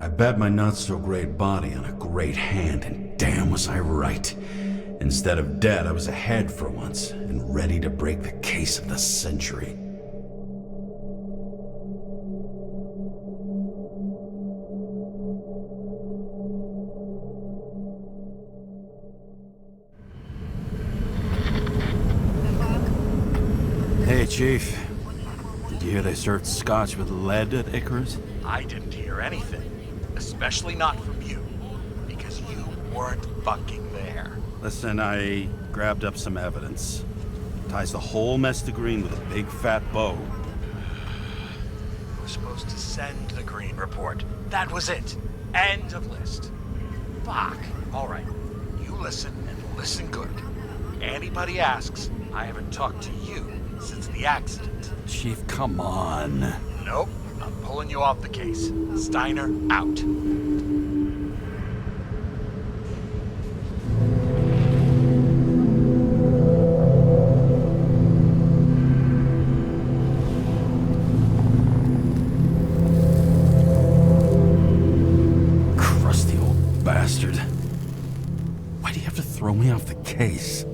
I bet my not-so-great body on a great hand, and damn was I right. Instead of dead, I was ahead for once, and ready to break the case of the century. Hey, Chief. Did you hear they served scotch with lead at Icarus? I didn't hear anything. Especially not from you. Because you weren't fucking there. Listen, I grabbed up some evidence. Ties the whole mess to green with a big fat bow. We're supposed to send the green report. That was it. End of list. Fuck. Alright. You listen and listen good. Anybody asks, I haven't talked to you since the accident. Chief, come on. Nope. I'm pulling you off the case. Steiner, out. Crusty old bastard. Why do you have to throw me off the case?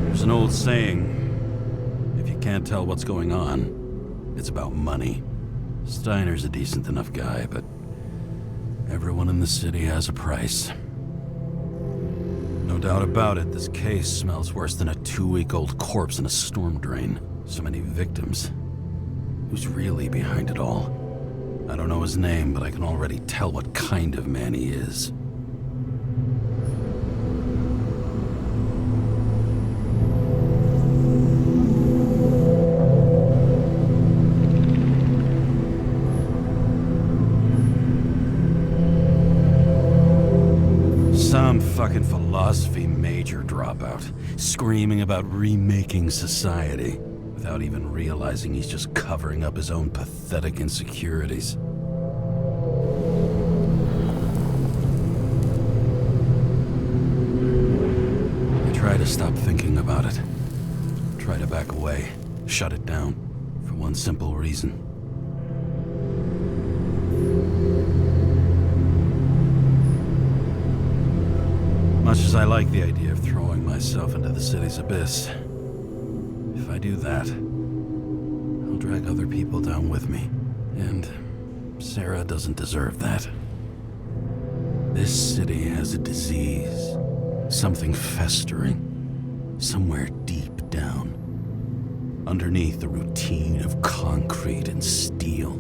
There's an old saying, if you can't tell what's going on, it's about money. Steiner's a decent enough guy, but everyone in the city has a price. No doubt about it, this case smells worse than a 2-week-old corpse in a storm drain. So many victims. Who's really behind it all? I don't know his name, but I can already tell what kind of man he is. Some fucking philosophy major dropout, screaming about remaking society, without even realizing he's just covering up his own pathetic insecurities. I try to stop thinking about it. Try to back away, shut it down, for one simple reason. Much as I like the idea of throwing myself into the city's abyss, if I do that, I'll drag other people down with me. And Sarah doesn't deserve that. This city has a disease, something festering, somewhere deep down, underneath the routine of concrete and steel.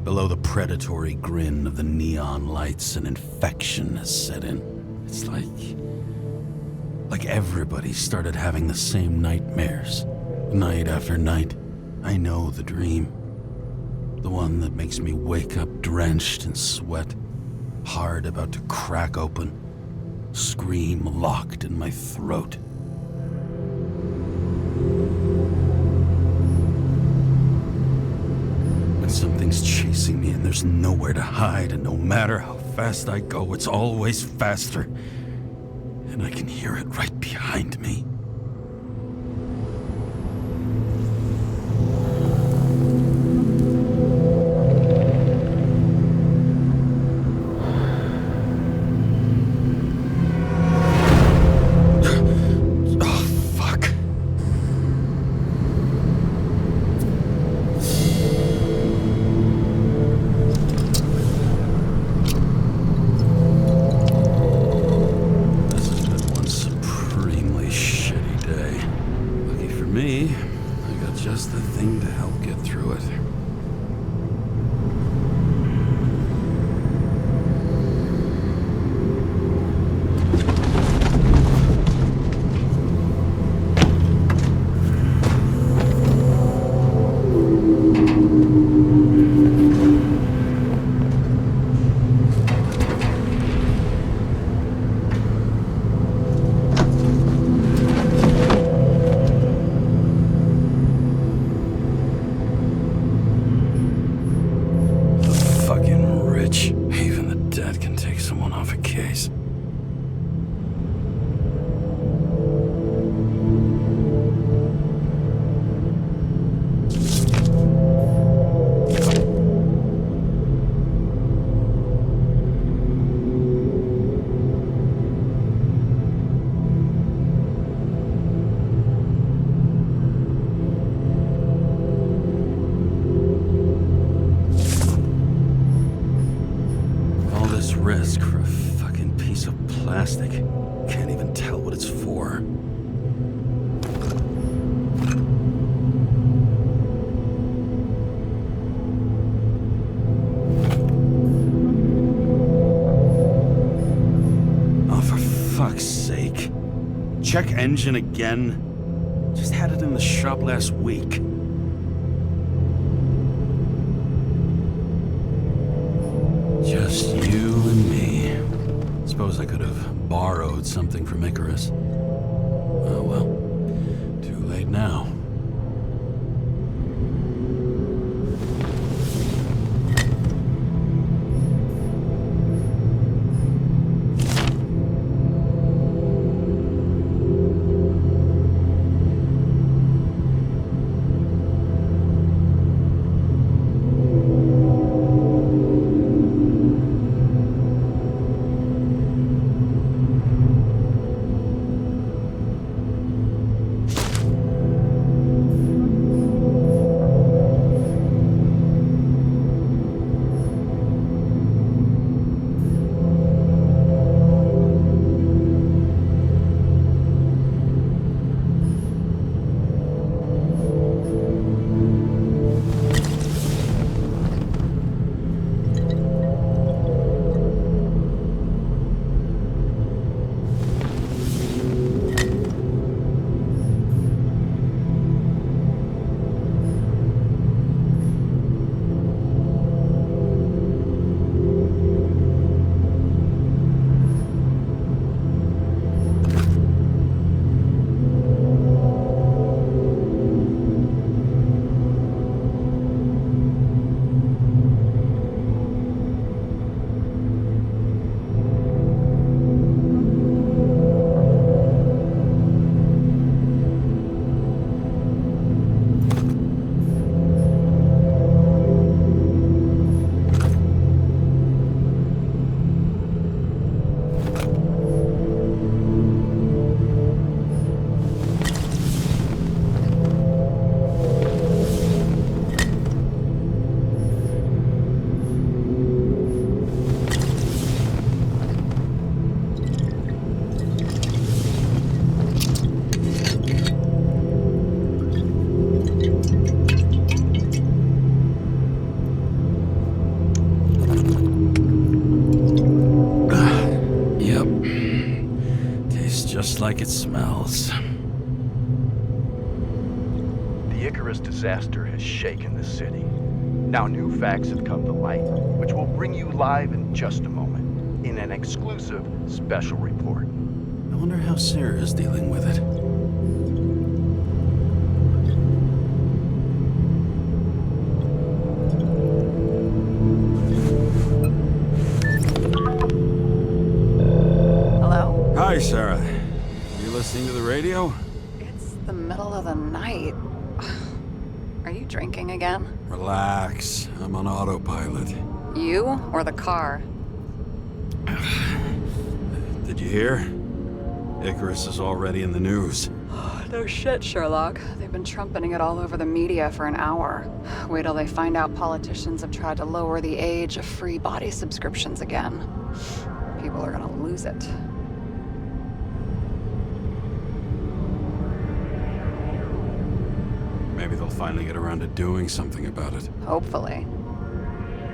Below the predatory grin of the neon lights, an infection has set in. It's like everybody started having the same nightmares, night after night. I know the dream. The one that makes me wake up drenched in sweat, heart about to crack open, scream locked in my throat. When something's chasing me and there's nowhere to hide, and no matter how fast I go, it's always faster. And I can hear it right behind me. Supremely shit. piece of plastic. Can't even tell what it's for. Oh, for fuck's sake. Check engine again. Just had it in the shop last week. Just you and me. Suppose I could have borrowed something from Icarus. Oh well, too late now. Like it smells. The Icarus disaster has shaken the city. Now new facts have come to light, which will bring you live in just a moment, in an exclusive special report. I wonder how Sarah is dealing with it. Hello? Hi, Sarah. Listening to the radio? It's the middle of the night. Are you drinking again? Relax. I'm on autopilot. You or the car? Did you hear? Icarus is already in the news. No shit, Sherlock. They've been trumpeting it all over the media for an hour. Wait till they find out politicians have tried to lower the age of free body subscriptions again. People are gonna lose it. Maybe they'll finally get around to doing something about it. Hopefully.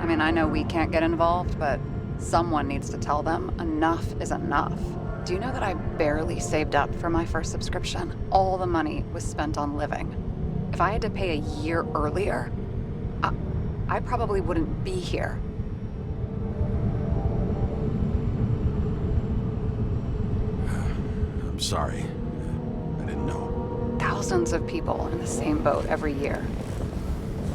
I mean, I know we can't get involved, but someone needs to tell them enough is enough. Do you know that I barely saved up for my first subscription? All the money was spent on living. If I had to pay a year earlier, I probably wouldn't be here. I'm sorry. I didn't know. Thousands of people in the same boat every year.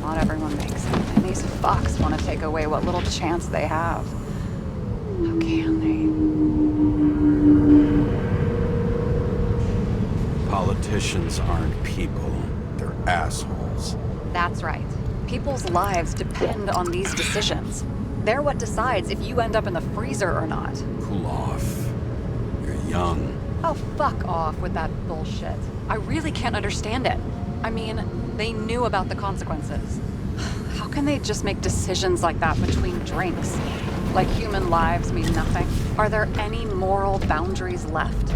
Not everyone makes it, and these fucks want to take away what little chance they have. How can they? Politicians aren't people. They're assholes. That's right. People's lives depend on these decisions. They're what decides if you end up in the freezer or not. Cool off. You're young. Oh, fuck off with that bullshit. I really can't understand it. I mean, they knew about the consequences. How can they just make decisions like that between drinks? Like human lives mean nothing? Are there any moral boundaries left?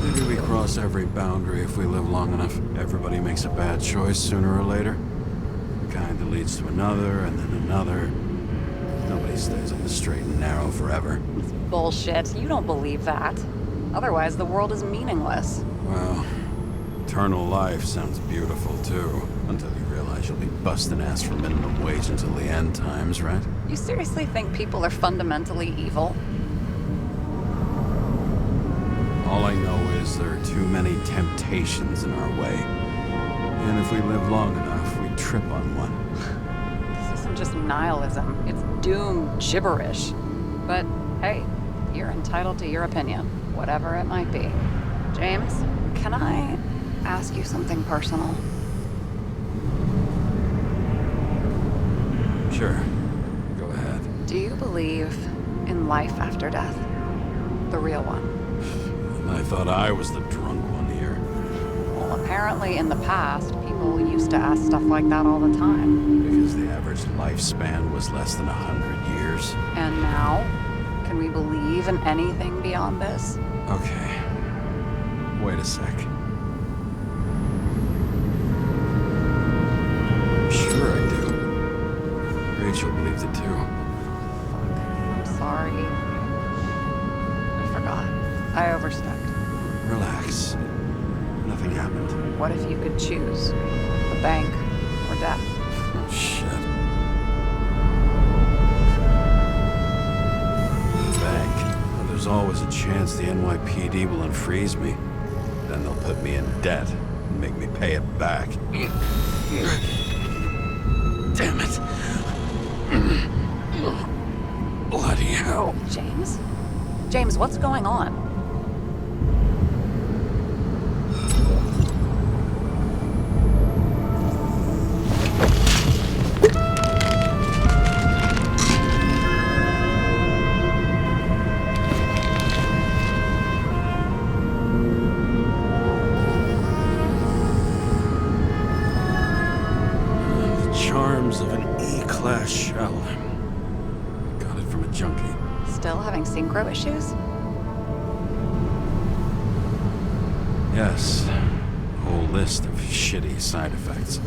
Maybe we cross every boundary if we live long enough. Everybody makes a bad choice sooner or later. The kind that leads to another, and then another. Nobody stays on the straight and narrow forever. It's bullshit. You don't believe that. Otherwise, the world is meaningless. Well, eternal life sounds beautiful, too. Until you realize you'll be busting ass for minimum wage until the end times, right? You seriously think people are fundamentally evil? All I know is there are too many temptations in our way. And if we live long enough, we trip on one. This isn't just nihilism. It's doom gibberish. But hey, you're entitled to your opinion, whatever it might be. James, can I ask you something personal? Sure. Go ahead. Do you believe in life after death? The real one? I thought I was the drunk one here. Well, apparently in the past, people used to ask stuff like that all the time. Because the average lifespan was less than 100 years. And now? Can we believe in anything beyond this? Okay. Wait a sec. Sure I do. Rachel believes it too. I'm sorry. I forgot. I overstepped. Relax. Nothing happened. What if you could choose? The bank or death? Oh, shit. Bank. Well, there's always a chance the NYPD will unfreeze me. Then they'll put me in debt and make me pay it back. Damn it. Bloody hell. James? James, what's going on? Of an E-class shell. Got it from a junkie. Still having synchro issues? Yes. A whole list of shitty side effects.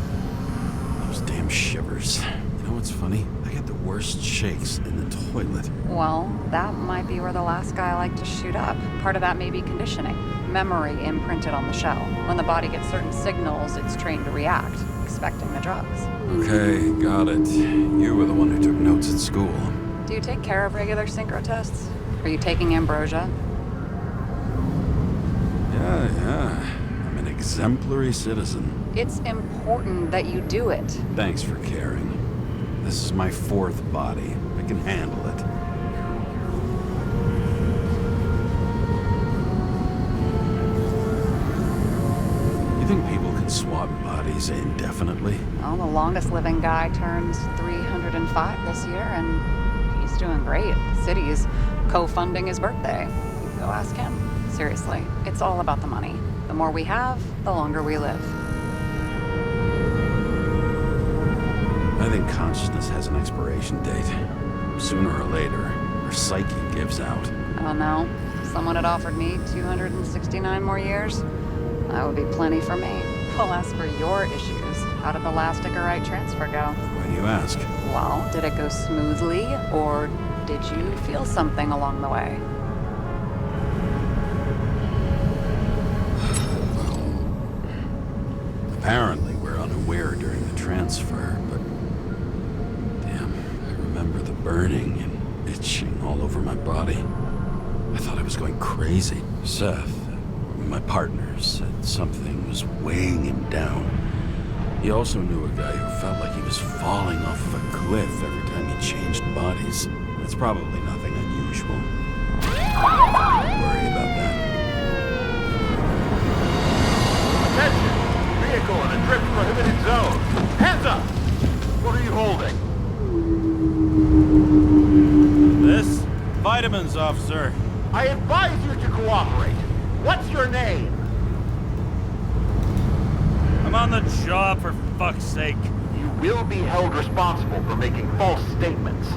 Those damn shivers. You know what's funny? I get the worst shakes in the toilet. Well, that might be where the last guy liked to shoot up. Part of that may be conditioning. Memory imprinted on the shell. When the body gets certain signals, it's trained to react, expecting the drugs. Okay, got it. You were the one who took notes at school. Do you take care of regular synchro tests? Are you taking ambrosia? Yeah. I'm an exemplary citizen. It's important that you do it. Thanks for caring. This is my fourth body. I can handle it. You think people can swap bodies indefinitely? Well, the longest living guy turns 305 this year, and he's doing great. The city's co-funding his birthday. Go ask him. Seriously, it's all about the money. The more we have, the longer we live. I think consciousness has an expiration date. Sooner or later, our psyche gives out. I don't know. If someone had offered me 269 more years, that would be plenty for me. Well, as for your issues, how did the last Icarite transfer go? Why do you ask? Well, did it go smoothly, or did you feel something along the way? Apparently, we're unaware during the transfer, but... Damn, I remember the burning and itching all over my body. I thought I was going crazy. Seth, my partner, said something was weighing him down. He also knew a guy who felt like he was falling off of a cliff every time he changed bodies. That's probably nothing unusual. Don't worry about that. Attention! Vehicle in a trip prohibited zone. Hands up! What are you holding? This? Vitamins, officer. I advise you to cooperate. What's your name? I'm on the job, for fuck's sake. You will be held responsible for making false statements.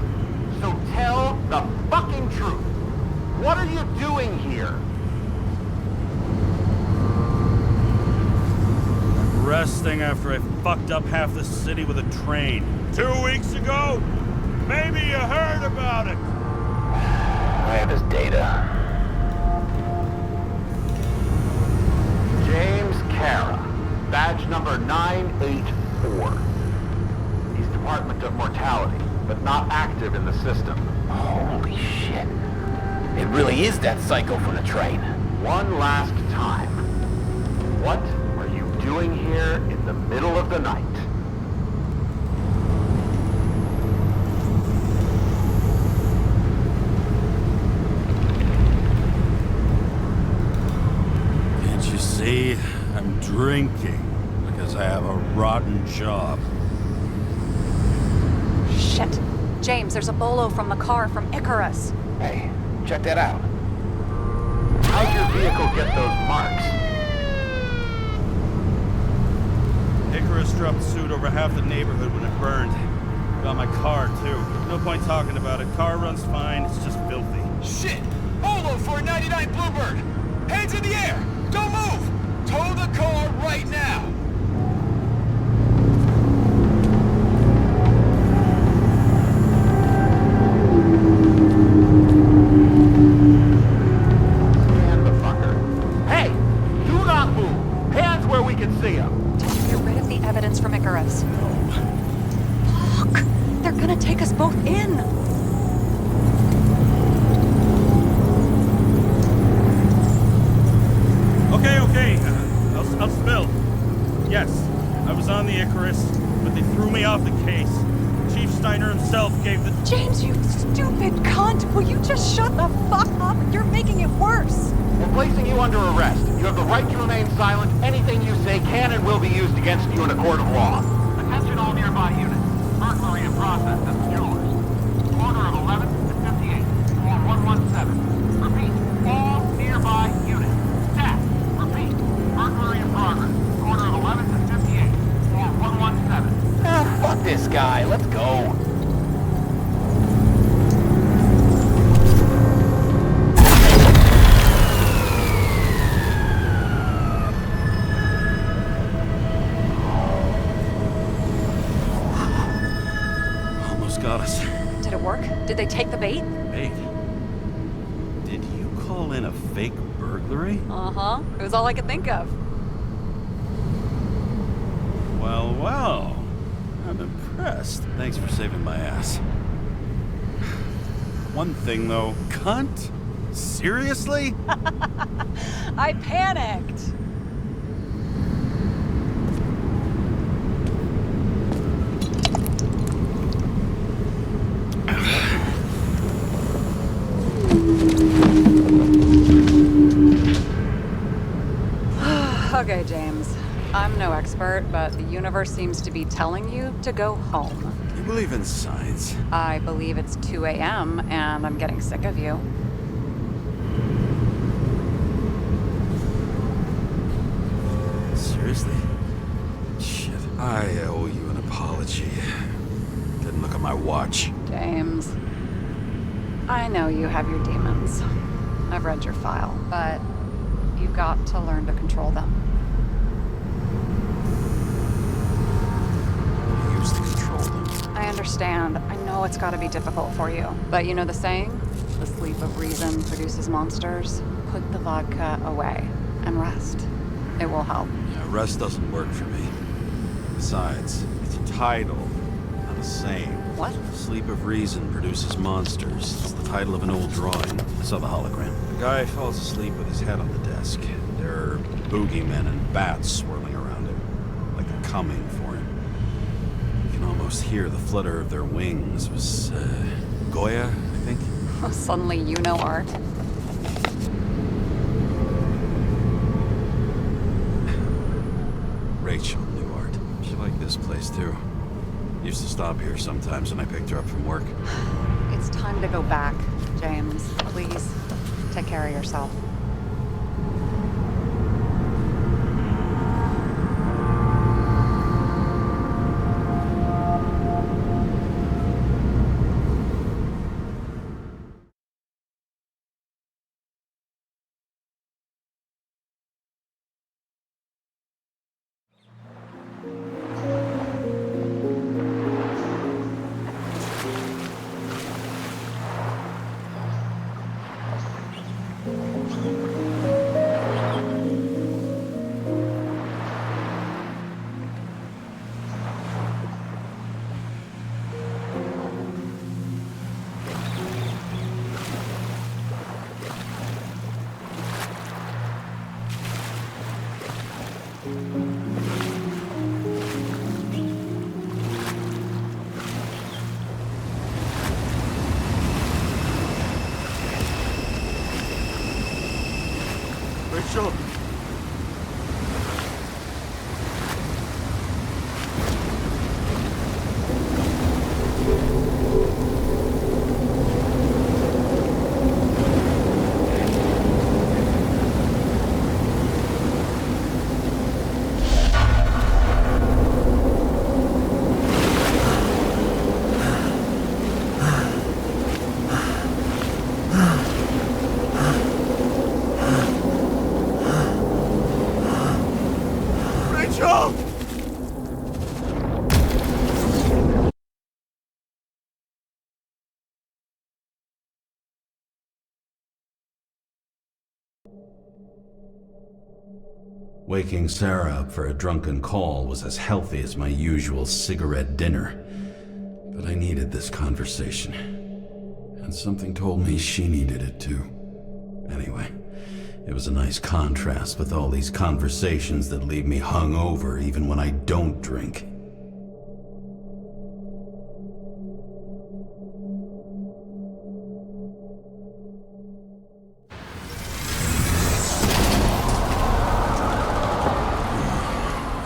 So tell the fucking truth. What are you doing here? I'm resting after I fucked up half the city with a train. 2 weeks ago? Maybe you heard about it. I have his data. James Karra, badge number 984. He's Department of Mortality, but not active in the system. Holy shit. It really is that psycho from the train. One last time. What are you doing here in the middle of the night? Can't you see? I'm drinking because I have a rotten job. Shit. James, there's a bolo from the car from Icarus. Hey, check that out. How'd your vehicle get those marks? Icarus dropped suit over half the neighborhood when it burned. Got my car, too. No point talking about it. Car runs fine, it's just filthy. Shit! Bolo for a 99 Bluebird! Hands in the air! Don't move! Tow the car right now! Stand the fucker. Hey! Do not move! Hands where we can see him! Did you get rid of the evidence from Icarus? Fuck! They're gonna take us both in! Okay. I'll spill. Yes, I was on the Icarus, but they threw me off the case. Chief Steiner himself gave the... James, you stupid cunt! Will you just shut the fuck up? You're making it worse! We're placing you under arrest. You have the right to remain silent. Anything you say can and will be used against you in a court of law. Attention all nearby units. Burglary in process at the jewelers. Corner of 11 and 58. Floor 117. Repeat. All nearby units. Staff. Repeat. Burglary in progress. Corner of 11 and 58. Floor 117. Ah, fuck this guy. Let's go. Almost got us. Did it work? Did they take the bait? Wait. Did you call in a fake burglary? Uh-huh. It was all I could think of. Well. I'm impressed. Thanks for saving my ass. One thing, though. Cunt? Seriously? I panicked! Okay, James. I'm no expert, but the universe seems to be telling you to go home. You believe in science? I believe it's 2 a.m. and I'm getting sick of you. Seriously? Shit. I owe you an apology. Didn't look at my watch. James, I know you have your demons. I've read your file, but you've got to learn to control them. I used to control them. I understand. I know it's gotta be difficult for you. But you know the saying? The sleep of reason produces monsters. Put the vodka away and rest. It will help. Yeah, rest doesn't work for me. Besides, it's a title, not a saying. What? Sleep of Reason produces monsters. It's the title of an old drawing. I saw the hologram. The guy falls asleep with his head on the desk. There are boogeymen and bats swirling around him, like they're coming for him. You can almost hear the flutter of their wings. It was, Goya, I think? Suddenly you know art. Rachel knew art. She liked this place, too. Used to stop here sometimes when I picked her up from work. It's time to go back, James. Please, take care of yourself. Rachel! Rachel! Waking Sarah up for a drunken call was as healthy as my usual cigarette dinner. But I needed this conversation. And something told me she needed it too. Anyway, it was a nice contrast with all these conversations that leave me hungover even when I don't drink.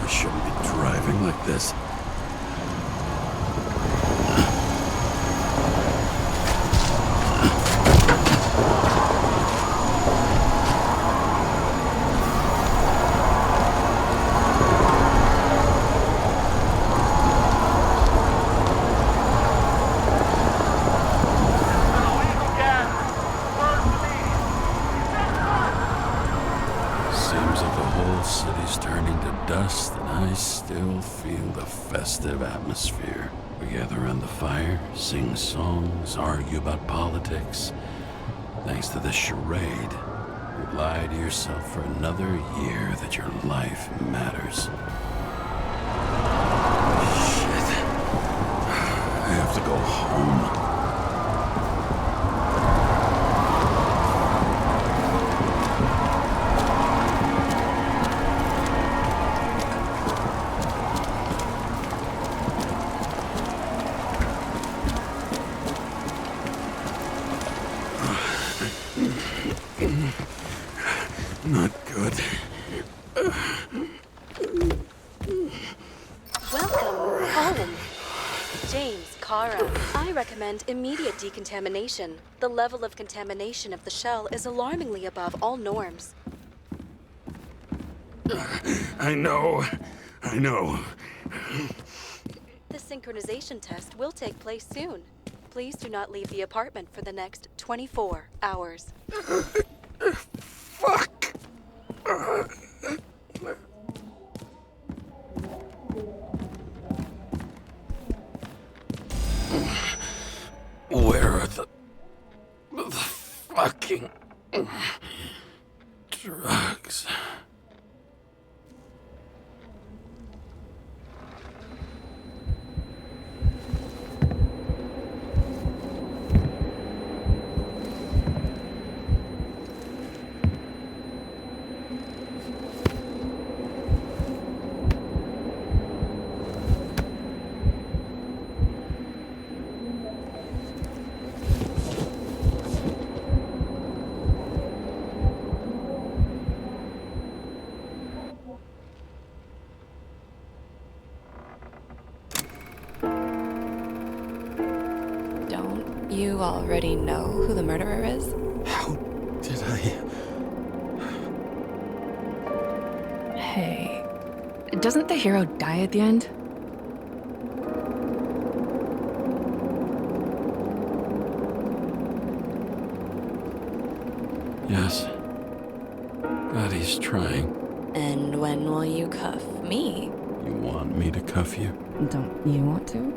I shouldn't be driving like this. Seems like the whole city's turning to dust, and I still feel the festive atmosphere. We gather around the fire, sing songs, argue about politics. Thanks to this charade, you lie to yourself for another year that your life matters. Shit. I have to go home. Not good. Welcome home. James Karra. I recommend immediate decontamination. The level of contamination of the shell is alarmingly above all norms. I know. The synchronization test will take place soon. Please do not leave the apartment for the next 24 hours. Fuck! Where are the fucking drugs? Don't you already know who the murderer is? How did I... Hey, doesn't the hero die at the end? Yes. But he's trying. And when will you cuff me? You want me to cuff you? Don't you want to?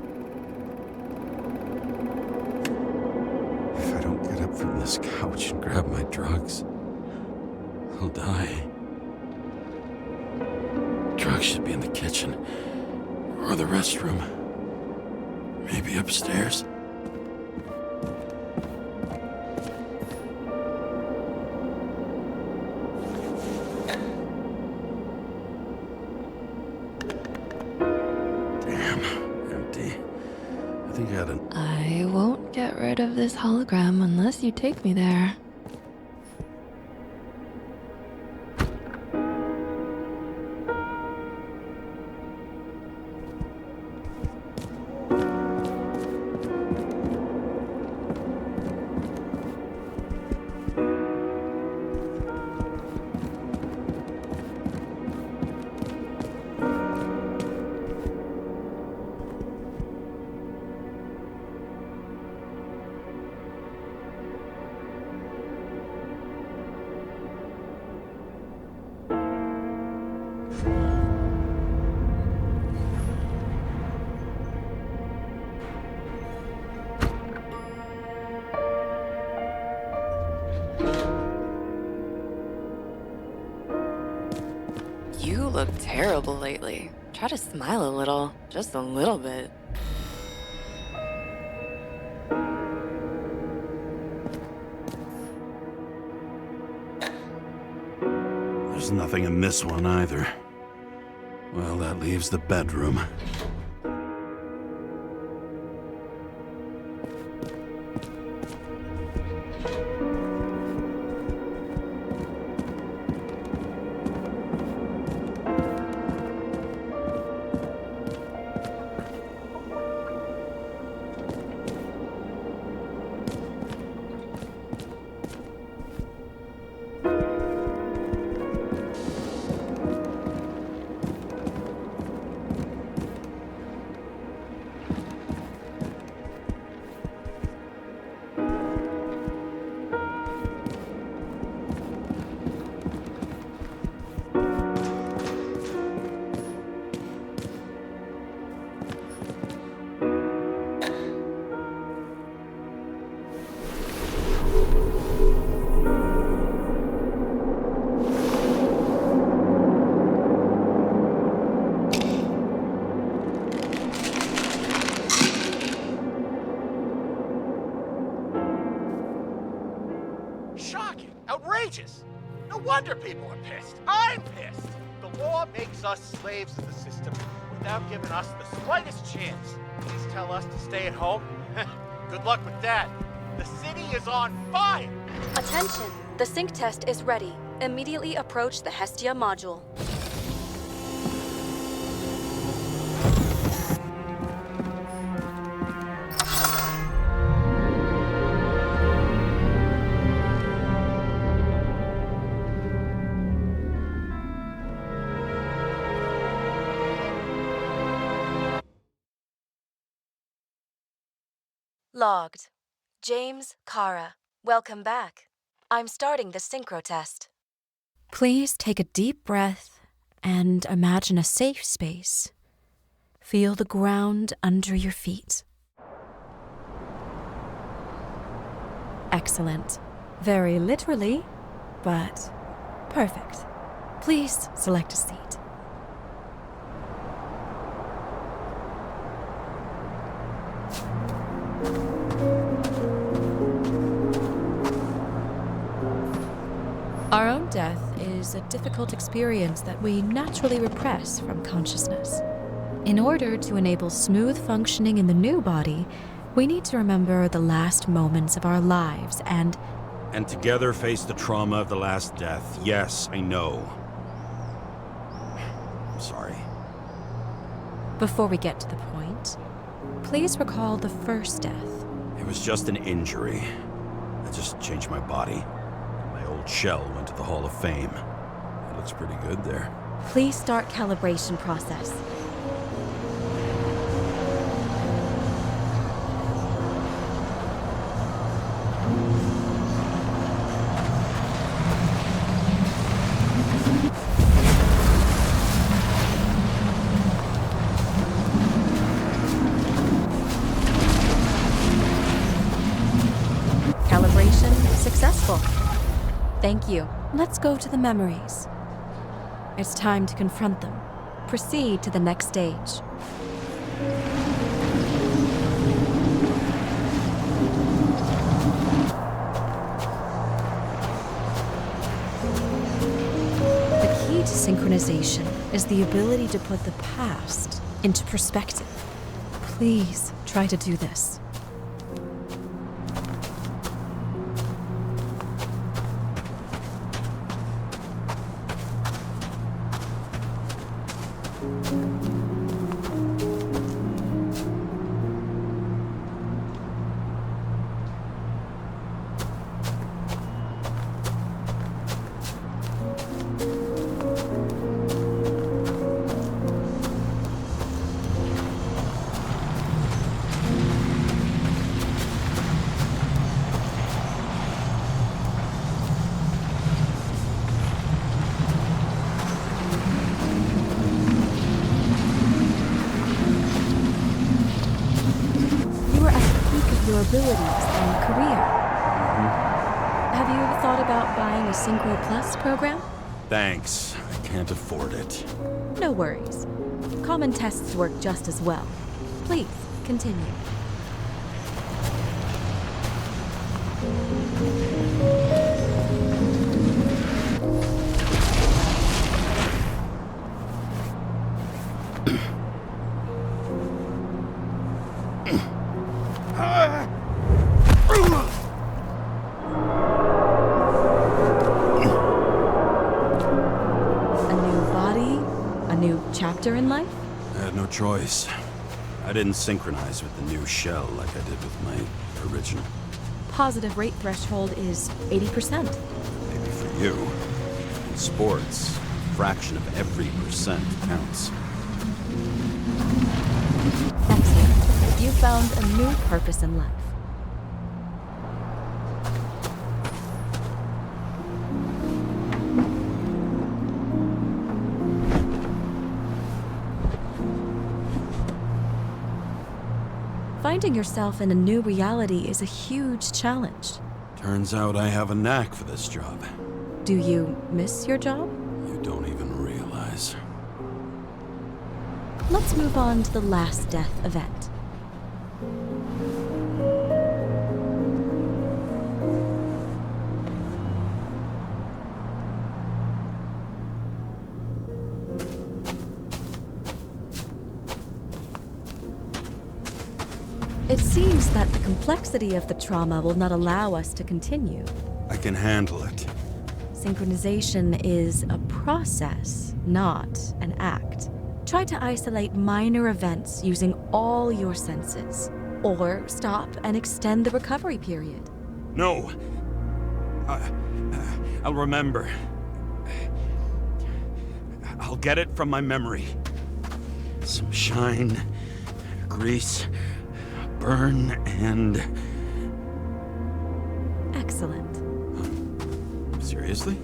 If I don't get up from this couch and grab my drugs, I'll die. Drugs should be in the kitchen. Or the restroom. Maybe upstairs. Damn, empty. I think I had an... I won't get rid of this hologram unless you take me there. look terrible lately. Try to smile a little, just a little bit. There's nothing in this one either. Well, that leaves the bedroom. Shocking! Outrageous! No wonder people are pissed. I'm pissed! The law makes us slaves of the system without giving us the slightest chance. Please tell us to stay at home? Good luck with that. The city is on fire! Attention! The sync test is ready. Immediately approach the Hestia module. Logged. James Karra. Welcome back. I'm starting the synchro test. Please take a deep breath and imagine a safe space. Feel the ground under your feet. Excellent. Very literally, but perfect. Please select a seat. Our own death is a difficult experience that we naturally repress from consciousness. In order to enable smooth functioning in the new body, we need to remember the last moments of our lives and together face the trauma of the last death. Yes, I know. I'm sorry. Before we get to the point, please recall the first death. It was just an injury. I just changed my body. My old shell went to the Hall of Fame. It looks pretty good there. Please start calibration process. Calibration successful. Thank you. Let's go to the memories. It's time to confront them. Proceed to the next stage. The key to synchronization is the ability to put the past into perspective. Please try to do this. Abilities and career. Have you ever thought about buying a Synchro Plus program? Thanks. I can't afford it. No worries. Common tests work just as well. Please, continue. A new body? A new chapter in life? I had no choice. I didn't synchronize with the new shell like I did with my original. Positive rate threshold is 80%. Maybe for you. In sports, a fraction of every percent counts. Excellent. You found a new purpose in life. Finding yourself in a new reality is a huge challenge. Turns out I have a knack for this job. Do you miss your job? You don't even realize. Let's move on to the last death event. It seems that the complexity of the trauma will not allow us to continue. I can handle it. Synchronization is a process, not an act. Try to isolate minor events using all your senses, or stop and extend the recovery period. No. I'll remember. I'll get it from my memory. Some shine, grease, burn, and... Excellent. Seriously?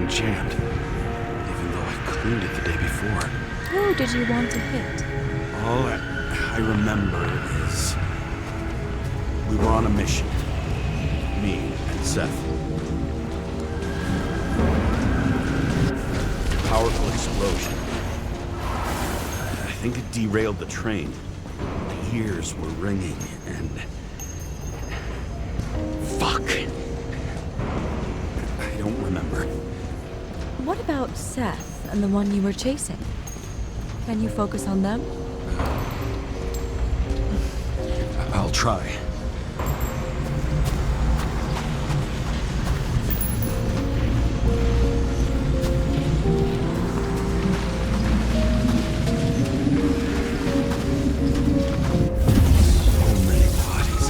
Jammed, even though I cleaned it the day before. Who did you want to hit? All I remember is we were on a mission. Me and Seth. Powerful explosion. I think it derailed the train. The ears were ringing and... Fuck! I don't remember. What about Seth and the one you were chasing? Can you focus on them? I'll try. So many bodies.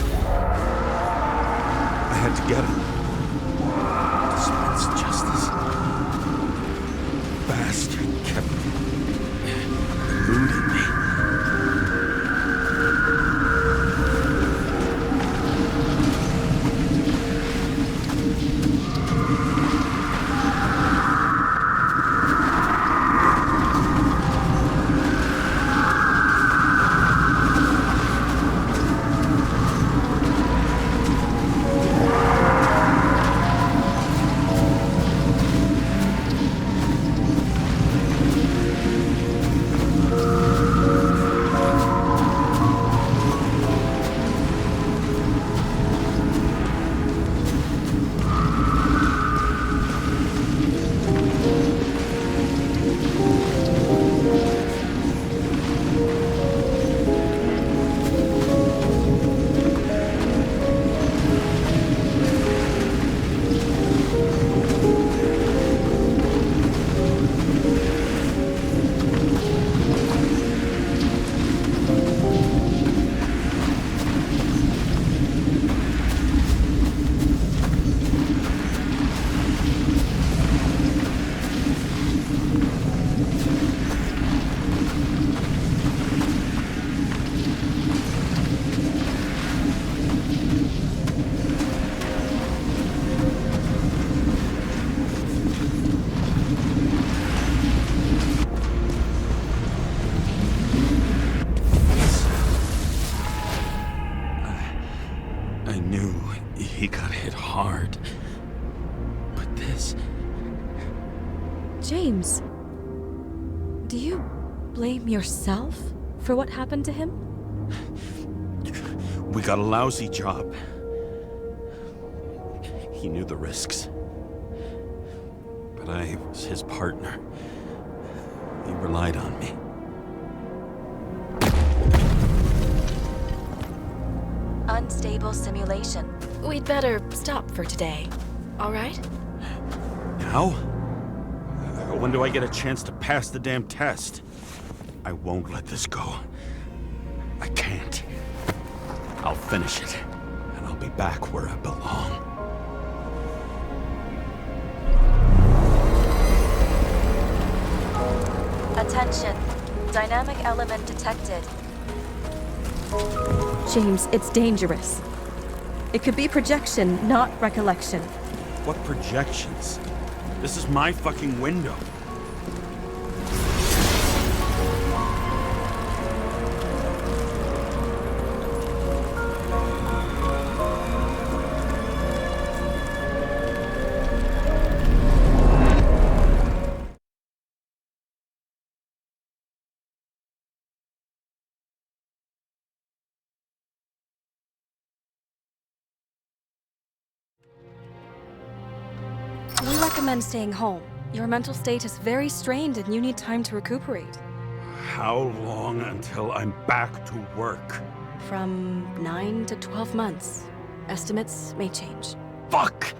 I had to get him. Dispense justice. Bastard kept eluding me. he got hit hard. But this... James, do you blame yourself for what happened to him? We got a lousy job. He knew the risks. But I was his partner. He relied on me. Unstable simulation. We'd better stop for today, all right? Now? When do I get a chance to pass the damn test? I won't let this go. I can't. I'll finish it, and I'll be back where I belong. Attention. Dynamic element detected. James, it's dangerous. It could be projection, not recollection. What projections? This is my fucking window. We recommend staying home. Your mental state is very strained and you need time to recuperate. How long until I'm back to work? From 9 to 12 months. Estimates may change. Fuck!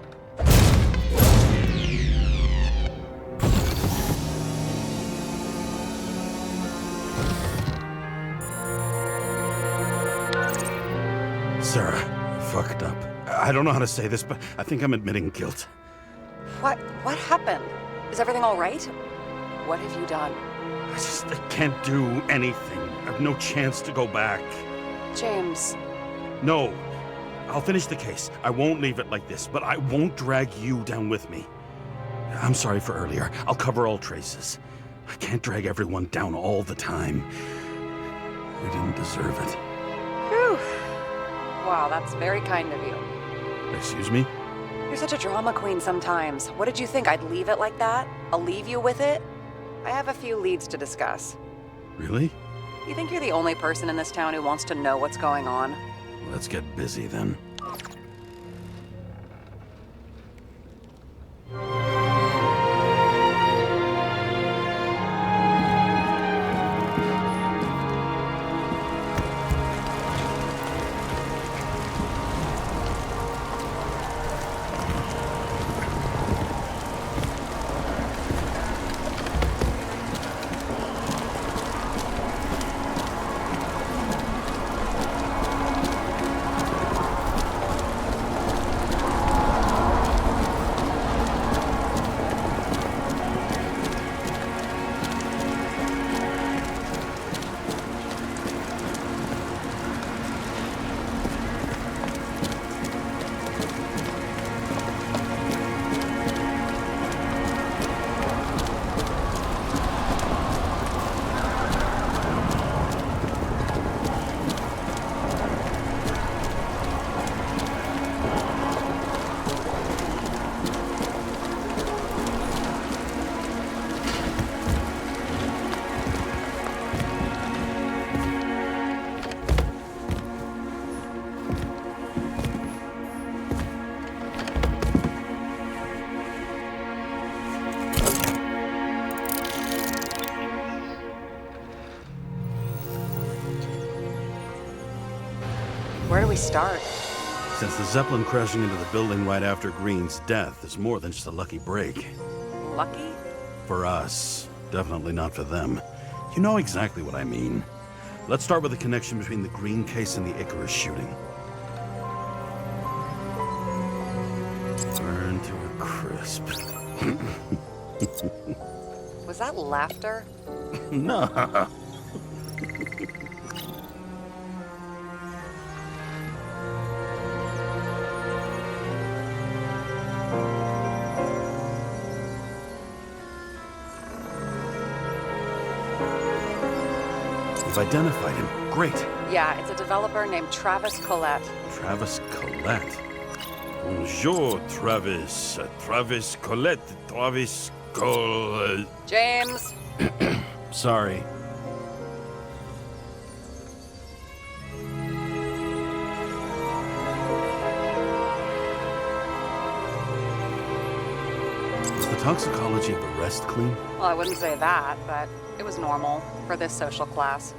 Sarah, fucked up. I don't know how to say this, but I think I'm admitting guilt. What happened? Is everything all right? What have you done? I can't do anything. I have no chance to go back. James. No. I'll finish the case. I won't leave it like this, but I won't drag you down with me. I'm sorry for earlier. I'll cover all traces. I can't drag everyone down all the time. We didn't deserve it. Whew. Wow, that's very kind of you. Excuse me? You're such a drama queen sometimes. What did you think, I'd leave it like that? I'll leave you with it? I have a few leads to discuss. Really? You think you're the only person in this town who wants to know what's going on? Let's get busy then. Where do we start? Since the Zeppelin crashing into the building right after Green's death is more than just a lucky break. Lucky? For us. Definitely not for them. You know exactly what I mean. Let's start with the connection between the Green case and the Icarus shooting. Burn to a crisp. Was that laughter? No. We've identified him. Great. Yeah, it's a developer named Travis Collette. Travis Collette. Bonjour, Travis. Travis Colette. Travis Col... James! Sorry. Was the toxicology of the rest clean? Well, I wouldn't say that, but it was normal for this social class.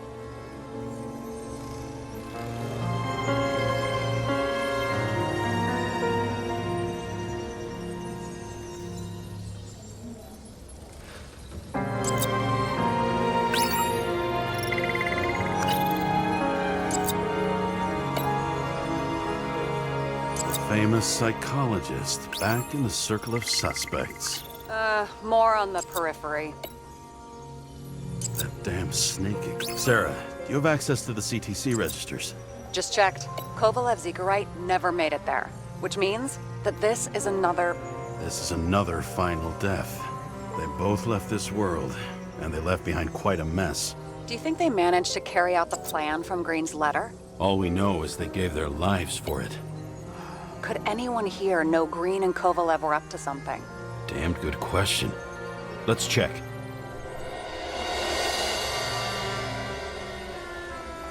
Famous psychologist, back in the circle of suspects. More on the periphery. That damn snake. Sarah, do you have access to the CTC registers? Just checked. Kovalev's Zekarite never made it there, which means that this is another final death. They both left this world, and they left behind quite a mess. Do you think they managed to carry out the plan from Green's letter? All we know is they gave their lives for it. Could anyone here know Green and Kovalev were up to something? Damned good question. Let's check.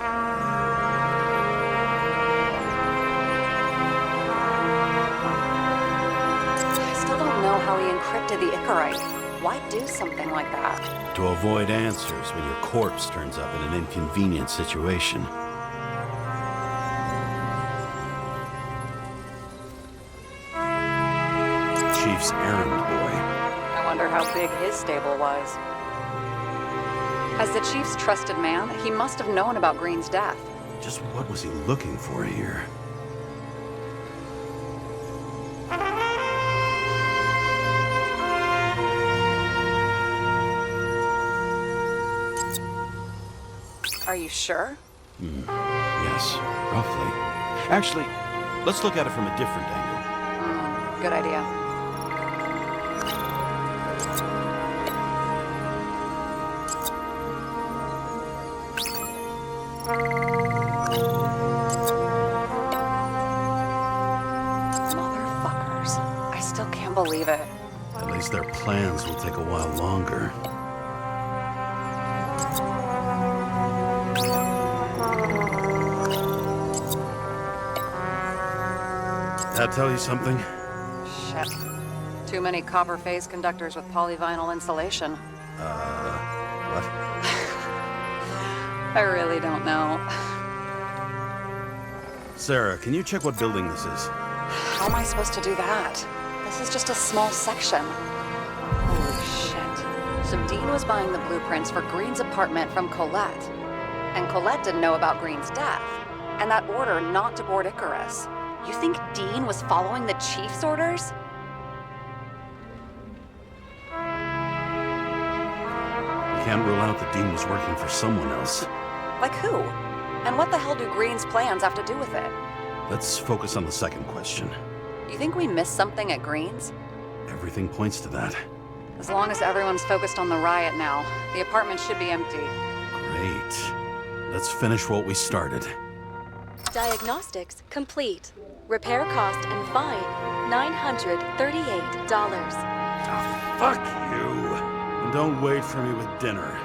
I still don't know how he encrypted the Icarite. Why do something like that? To avoid answers when your corpse turns up in an inconvenient situation. Chief's errand boy. I wonder how big his stable was. As the Chief's trusted man, he must have known about Green's death. Just what was he looking for here? Are you sure? Yes, roughly. Actually, let's look at it from a different angle. Good idea. Motherfuckers. I still can't believe it. At least their plans will take a while longer. That tell you something? Shit. Too many copper phase conductors with polyvinyl insulation. What? I really don't know. Sarah, can you check what building this is? How am I supposed to do that? This is just a small section. Holy shit. So Dean was buying the blueprints for Green's apartment from Colette. And Colette didn't know about Green's death. And that order not to board Icarus. You think Dean was following the Chief's orders? We can't rule out that Dean was working for someone else. Like who? And what the hell do Green's plans have to do with it? Let's focus on the second question. You think we missed something at Green's? Everything points to that. As long as everyone's focused on the riot now, the apartment should be empty. Great. Let's finish what we started. Diagnostics complete. Repair cost and fine, $938. Fuck you! And don't wait for me with dinner.